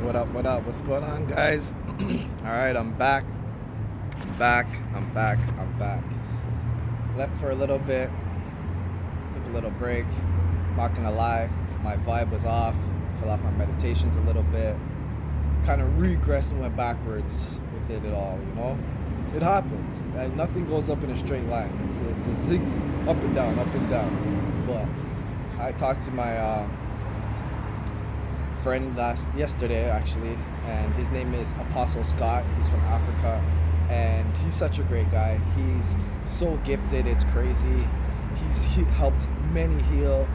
What up? What up? What's going on, guys? All right, I'm back. I'm back. I'm back. I'm back. Left for a little bit. Took a little break. Not gonna lie, my vibe was off. Fell off my meditations a little bit. Kind of regressed and went backwards with it all. It happens. Nothing goes up in a straight line. It's a zig, up and down, up and down. But I talked to my friend yesterday actually, and his name is Apostle Scott. He's from Africa, and he's such a great guy. He's so gifted, it's crazy. He helped many heal.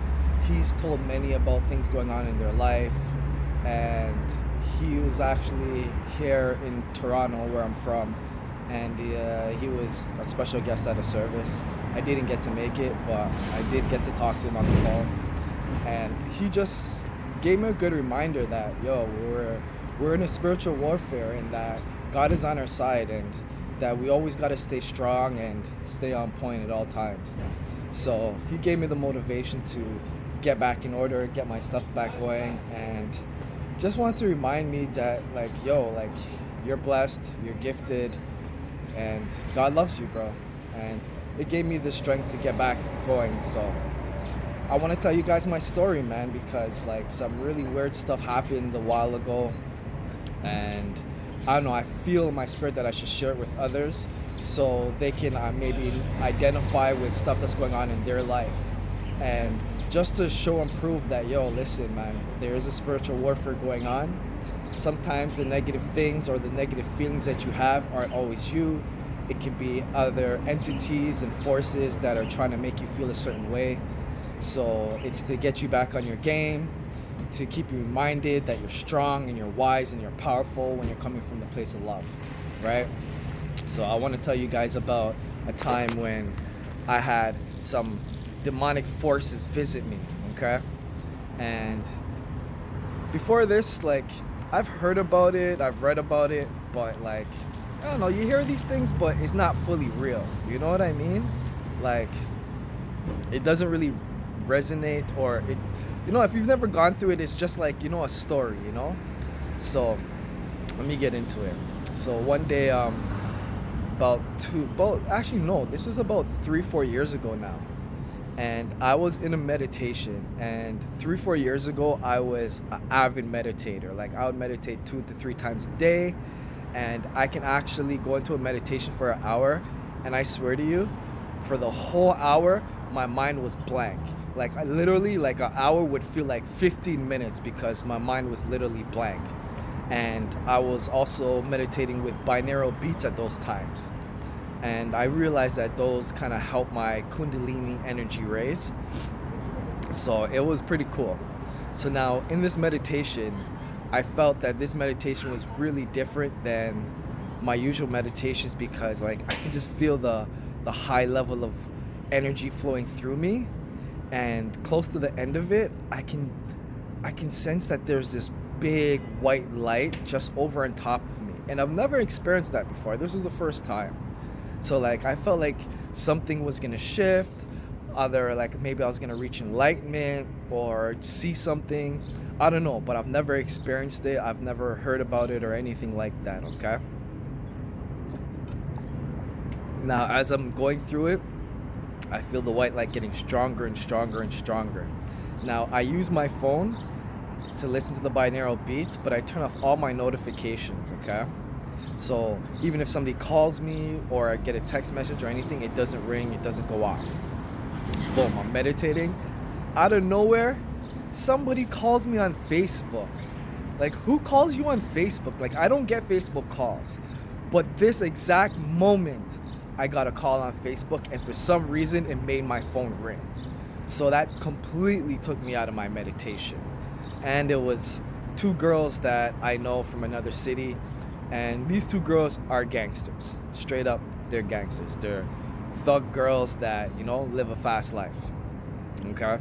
He's told many about things going on in their life, and he was actually here in Toronto, where I'm from, and he was a special guest at a service. I didn't get to make it, but I did get to talk to him on the phone, and he just gave me a good reminder that we're in a spiritual warfare, and that God is on our side, and that we always got to stay strong and stay on point at all times. So he gave me the motivation to get back in order, get my stuff back going, and just wanted to remind me that you're blessed, you're gifted, and God loves you, bro. And it gave me the strength to get back going. So I want to tell you guys my story, man, because some really weird stuff happened a while ago, and I don't know, I feel in my spirit that I should share it with others so they can maybe identify with stuff that's going on in their life, and just to show and prove that, listen, man, there is a spiritual warfare going on. Sometimes the negative things or the negative feelings that you have aren't always you. It can be other entities and forces that are trying to make you feel a certain way. So it's to get you back on your game, to keep you reminded that you're strong and you're wise and you're powerful when you're coming from the place of love, right? So I want to tell you guys about a time when I had some demonic forces visit me, okay? And before this, I've heard about it, I've read about it, but I don't know, you hear these things, but it's not fully real. You know what I mean? It doesn't really resonate, or if you've never gone through it, it's just a story, So let me get into it. So one day, this was about 3-4 years ago now, and I was in a meditation, and 3-4 years ago I was an avid meditator. I would meditate 2 to 3 times a day, and I can actually go into a meditation for an hour, and I swear to you, for the whole hour my mind was blank. I literally, an hour would feel like 15 minutes because my mind was literally blank. And I was also meditating with binaural beats at those times. And I realized that those kind of help my kundalini energy raise. So it was pretty cool. So now in this meditation, I felt that this meditation was really different than my usual meditations, because I can just feel the high level of energy flowing through me. And close to the end of it, I can sense that there's this big white light just over on top of me, and I've never experienced that before. This was the first time. So I felt like something was gonna shift, either maybe I was gonna reach enlightenment or see something, I don't know, but I've never experienced it, I've never heard about it or anything like that. Okay, now as I'm going through it, I feel the white light getting stronger and stronger and stronger. Now, I use my phone to listen to the binaural beats, but I turn off all my notifications, okay? So even if somebody calls me or I get a text message or anything, it doesn't ring, it doesn't go off. Boom, I'm meditating. Out of nowhere, somebody calls me on Facebook. Who calls you on Facebook? I don't get Facebook calls. But this exact moment, I got a call on Facebook, and for some reason it made my phone ring. So that completely took me out of my meditation. And it was 2 girls that I know from another city, and these 2 girls are gangsters. Straight up, they're gangsters. They're thug girls that, live a fast life. Okay?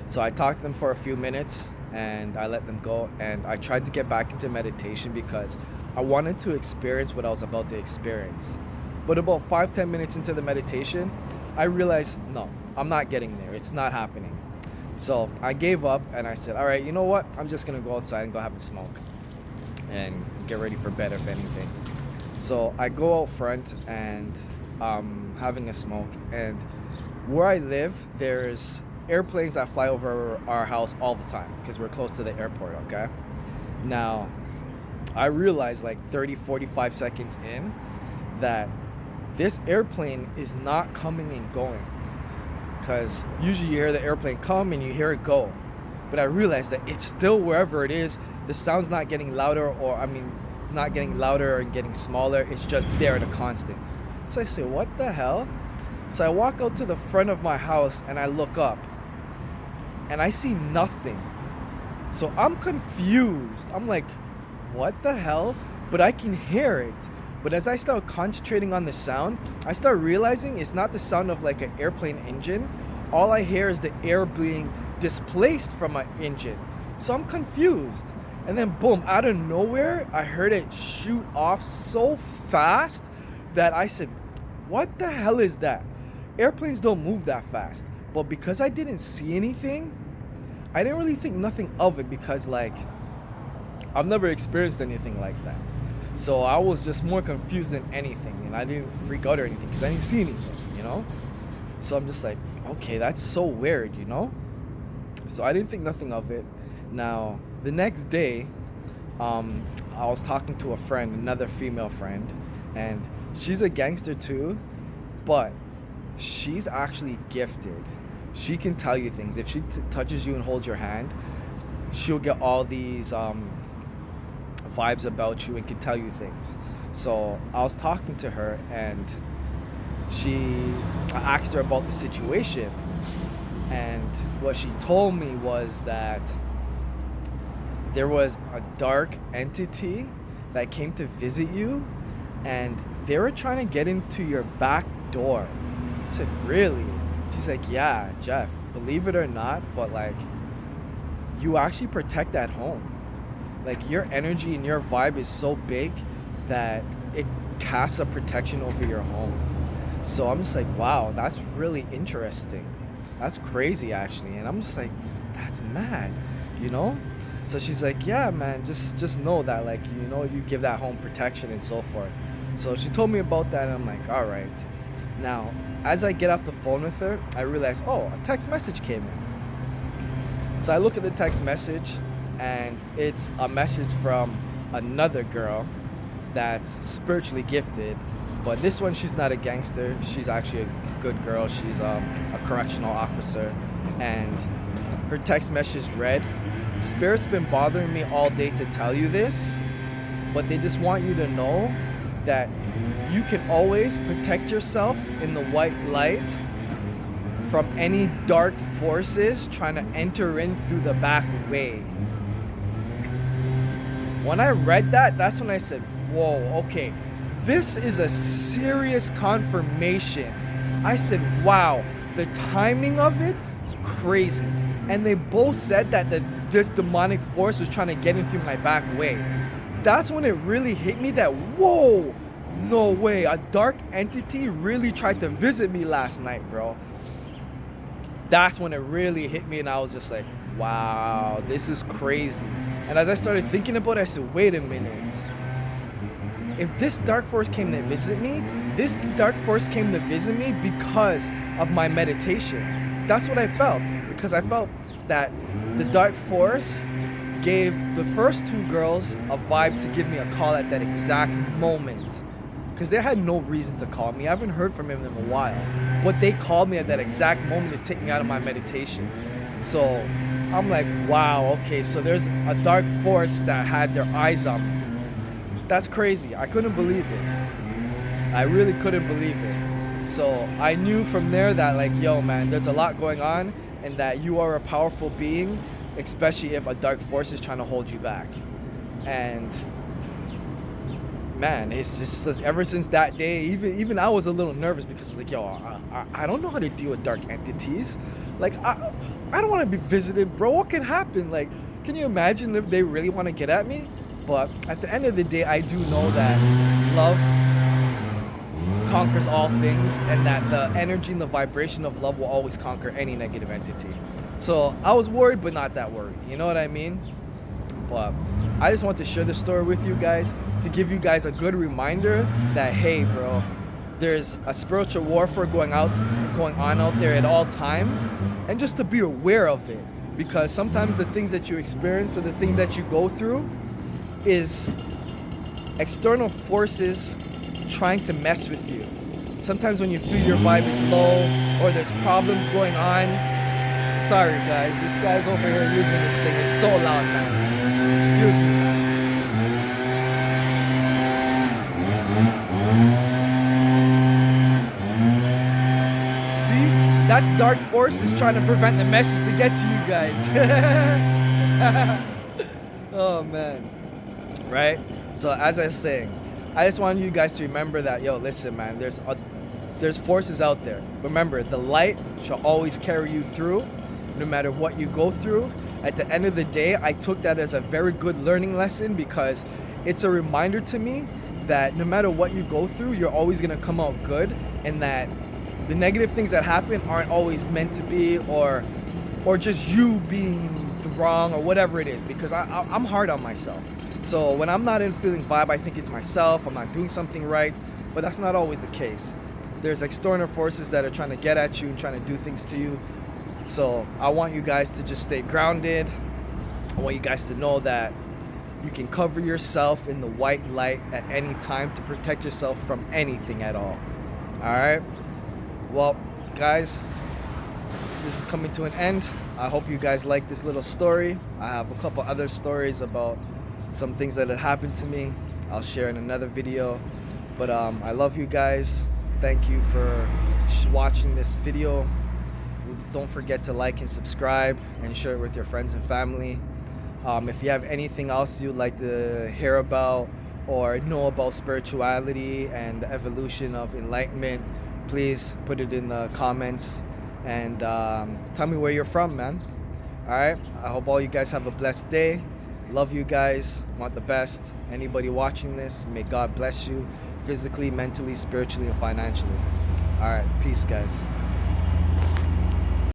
So I talked to them for a few minutes, and I let them go, and I tried to get back into meditation because I wanted to experience what I was about to experience. But about 5-10 minutes into the meditation, I realized, no, I'm not getting there. It's not happening. So I gave up, and I said, all right, you know what? I'm just going to go outside and go have a smoke. and get ready for bed if anything. So I go out front and having a smoke. And where I live, there's airplanes that fly over our house all the time because we're close to the airport, okay? Now, I realized like 30, 45 seconds in that this airplane is not coming and going. Because usually you hear the airplane come and you hear it go. But I realized that it's still wherever it is. The sound's not getting louder, or it's not getting louder and getting smaller. It's just there at a constant. So I say, what the hell? So I walk out to the front of my house and I look up and I see nothing. So I'm confused. I'm like, what the hell? But I can hear it. But as I start concentrating on the sound, I start realizing it's not the sound of like an airplane engine. All I hear is the air being displaced from my engine. So I'm confused. And then boom, out of nowhere, I heard it shoot off so fast that I said, what the hell is that? Airplanes don't move that fast. But because I didn't see anything, I didn't really think nothing of it because like, I've never experienced anything like that. So I was just more confused than anything, and I didn't freak out or anything because I didn't see anything, you know? So I'm just like, okay, that's so weird, you know? So I didn't think nothing of it. Now, the next day, I was talking to a friend, another female friend, and she's a gangster too, but she's actually gifted. She can tell you things. If she touches you and holds your hand, she'll get all these vibes about you and can tell you things. So I was talking to her and I asked her about the situation, and what she told me was that there was a dark entity that came to visit you and they were trying to get into your back door. I said, really? She's like, yeah, Jeff, believe it or not, but like, you actually protect that home. Like, your energy and your vibe is so big that it casts a protection over your home. So I'm just like, wow, that's really interesting. That's crazy, actually. And I'm just like, that's mad, you know? So she's like, yeah, man, just know that, like, you know, you give that home protection and so forth. So she told me about that, and I'm like, all right. Now, as I get off the phone with her, I realize, oh, a text message came in. So I look at the text message, and it's a message from another girl that's spiritually gifted. But this one, she's not a gangster. She's actually a good girl. She's a correctional officer. And her text message read, Spirit's been bothering me all day to tell you this, but they just want you to know that you can always protect yourself in the white light from any dark forces trying to enter in through the back way. When I read that, that's when I said, whoa, okay, this is a serious confirmation. I said, wow, the timing of it is crazy. And they both said that this demonic force was trying to get in through my back way. That's when it really hit me that, whoa, no way, a dark entity really tried to visit me last night, bro. That's when it really hit me, and I was just like, wow, this is crazy. And as I started thinking about it, I said, wait a minute. If this dark force came to visit me, this dark force came to visit me because of my meditation. That's what I felt, because I felt that the dark force gave the first two girls a vibe to give me a call at that exact moment. Because they had no reason to call me. I haven't heard from them in a while. But they called me at that exact moment to take me out of my meditation. So I'm like, wow, okay, so there's a dark force that had their eyes on me. That's crazy. I couldn't believe it. I really couldn't believe it. So I knew from there that, like, yo, man, there's a lot going on, and that you are a powerful being, especially if a dark force is trying to hold you back. And man, it's just ever since that day, even I was a little nervous because it's like, yo, I don't know how to deal with dark entities. Like, I don't want to be visited, bro. What can happen? Like, can you imagine if they really want to get at me? But at the end of the day, I do know that love conquers all things, and that the energy and the vibration of love will always conquer any negative entity. So I was worried, but not that worried. You know what I mean? But I just want to share the story with you guys to give you guys a good reminder that, hey, bro, there's a spiritual warfare going on out there at all times, and just to be aware of it, because sometimes the things that you experience or the things that you go through is external forces trying to mess with you. Sometimes when you feel your vibe is low or there's problems going on, sorry guys, this guy's over here using this thing. It's so loud, man. Excuse me, man. See? That's dark forces trying to prevent the message to get to you guys. Oh, man. Right? So as I was saying, I just want you guys to remember that, yo, listen, man, there's forces out there. Remember, the light shall always carry you through, no matter what you go through. At the end of the day, I took that as a very good learning lesson, because it's a reminder to me that no matter what you go through, you're always gonna come out good, and that the negative things that happen aren't always meant to be, or just you being wrong or whatever it is, because I'm hard on myself. So when I'm not in feeling vibe, I think it's myself, I'm not doing something right, but that's not always the case. There's external forces that are trying to get at you and trying to do things to you. So I want you guys to just stay grounded. I want you guys to know that you can cover yourself in the white light at any time to protect yourself from anything at all. All right? Well, guys, this is coming to an end. I hope you guys like this little story. I have a couple other stories about some things that had happened to me. I'll share in another video. But I love you guys. Thank you for watching this video. Don't forget to like and subscribe and share it with your friends and family. If you have anything else you'd like to hear about or know about spirituality and the evolution of enlightenment, please put it in the comments and tell me where you're from, man. All right, I hope all you guys have a blessed day. Love you guys, want the best. Anybody watching this, may God bless you physically, mentally, spiritually, and financially. All right, peace, guys.